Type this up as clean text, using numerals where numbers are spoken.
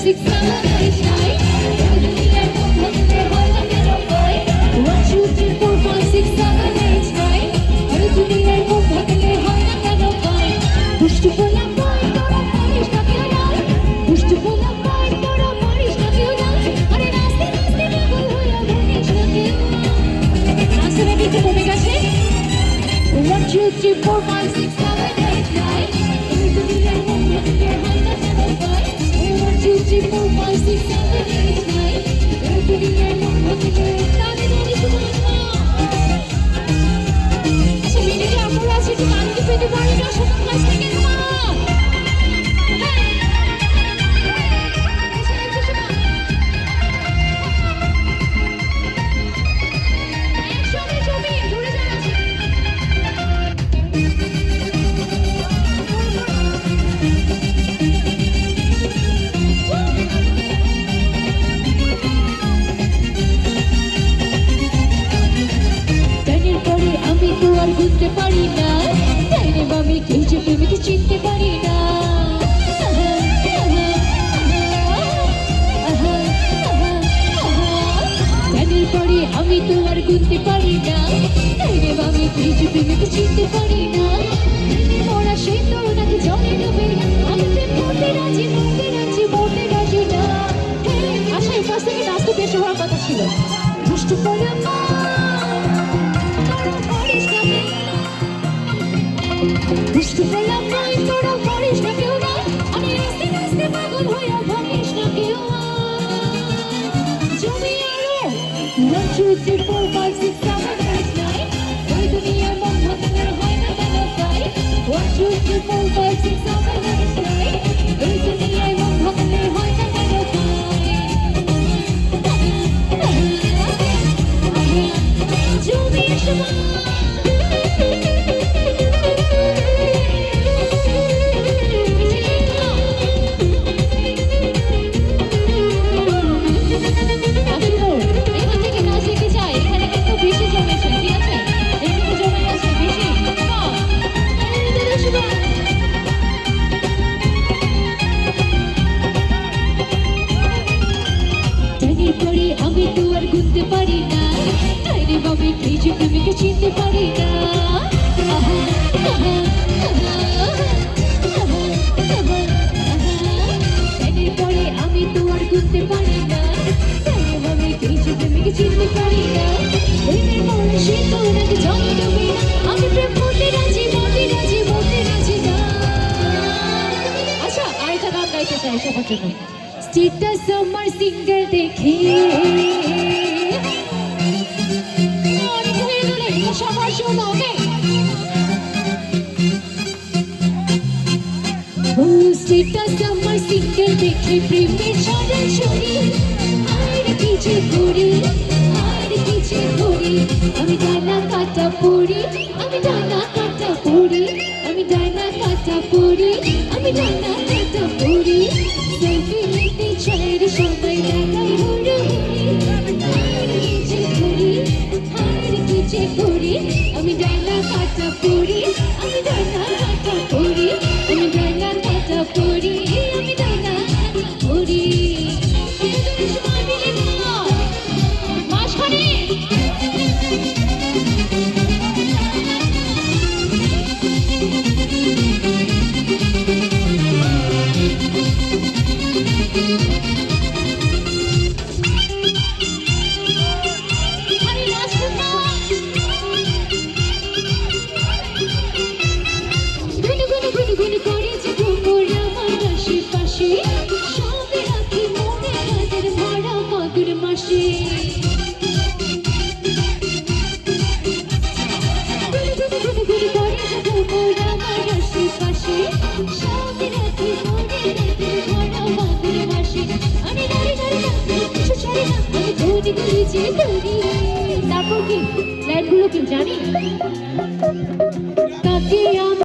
6, 7, 8, 9 দুনিয়ার মন ভাঙলে হয় না কেন ভাই 1, 2, 3, 4, 5, 6, 7, 8, 9 আরে দুনিয়ার মন ভাঙলে হয় না কেন ভাই দুষ্টু বলা ভাই তোরা পারিস না কেউ নাই দুষ্টু বলা ভাই তোরা পারিস না কেউ নাই আরে নাচতে নাচতে পাগল হয়ে ভাঙিস না কেউ নাচতে নাকি একটু কমে গেছে 1, 2, 3, 4, 5, 6, 7, 8, 9 দুনিয়ার মন ভাঙলে হয় না কেন ভাই 1, 2, 3, 4, 5, 6, 7, 8, 9 দুনিয়ার মন ভাঙলে তাদের জানি শুনুন না আচ্ছা মিনিটে আমরা আছি একটু গান কি পেতে পারি না সবার কাছ থেকে না একসঙ্গে ছবি দূরে যাচ্ছি টাইনের পরে আমি তো আর বুঝতে পারি না টাইনে আমি কে যে প্রেমিকে চিনতে পারি না টাইনের পরে আমি তো আর গুনতে পারি না টাইনে আমি কে যে প্রেমিকে চিনতে পারি না ওরা সেই তো ওনাকে জলে ডুবে আমি প্রেম করতে রাজি মরতে রাজি মরতে রাজি না আশা এই পাশ থেকে নাচতে বেশ হওয়ার কথা ছিল দুষ্টু বলে মা দুষ্টু বলা ভাই তোরা পারিস না কেউ না আমি নাচতে নাচতে পাগল হয়ে ভাঙিস না কেউ জমি আলো 1, 2, 3, 4, 5, 6, 7, 8, 9 ওই দুনিয়ার মন ভাঙলে হয় না কেন ভাই 1, 2, 3, 4, 5, 6, 7, 8, 9 ওই দুনিয়ার মন ভাঙলে হয় না কেন ভাই জমি আসবা আমি তো আর গুনতে পারি না টাইনে ভাবে কে যে প্রেমিকে চিনতে পারি না টাইনের পরে আমি তো আর গুনতে পারি না টাইনে ভাবে কে যে প্রেমিকে চিনতে পারি না প্রেমের মনে সে তো ওনাকে জলে ডুবে না আমি প্রেম করতে রাজি মরতে রাজি মরতে রাজি না আচ্ছা আরেকটা গান গাইতে চাই সবার জন্য স্ট্যাটাস আমার সিঙ্গেল দেখে অনেক হয়ে গেলে সবার শোনো স্ট্যাটাস আমার সিঙ্গেল দেখে প্রেমের সারা শরী আর কিছু করি আর কিছু করি আমি ডানা কাটা পড়ি আমি ডানা কাটা পড়ি আমি ডানা কাটা পড়ি আমি ডানা কাটা পড়ি সেলফি নিতে চাই রে সবাই দেখাই হুড়ুহুড়ি আর কিছু করি আর কিছু করি আমি ডানা কাটা পড়ি আমি ডানা কাটা পড়ি আমি ডানা কাটা পড়ি আমি ডানা কাটা পড়ি তুমি সবাই মিলে না মাঝখানে তারপর কি লাইনগুলো কি জানি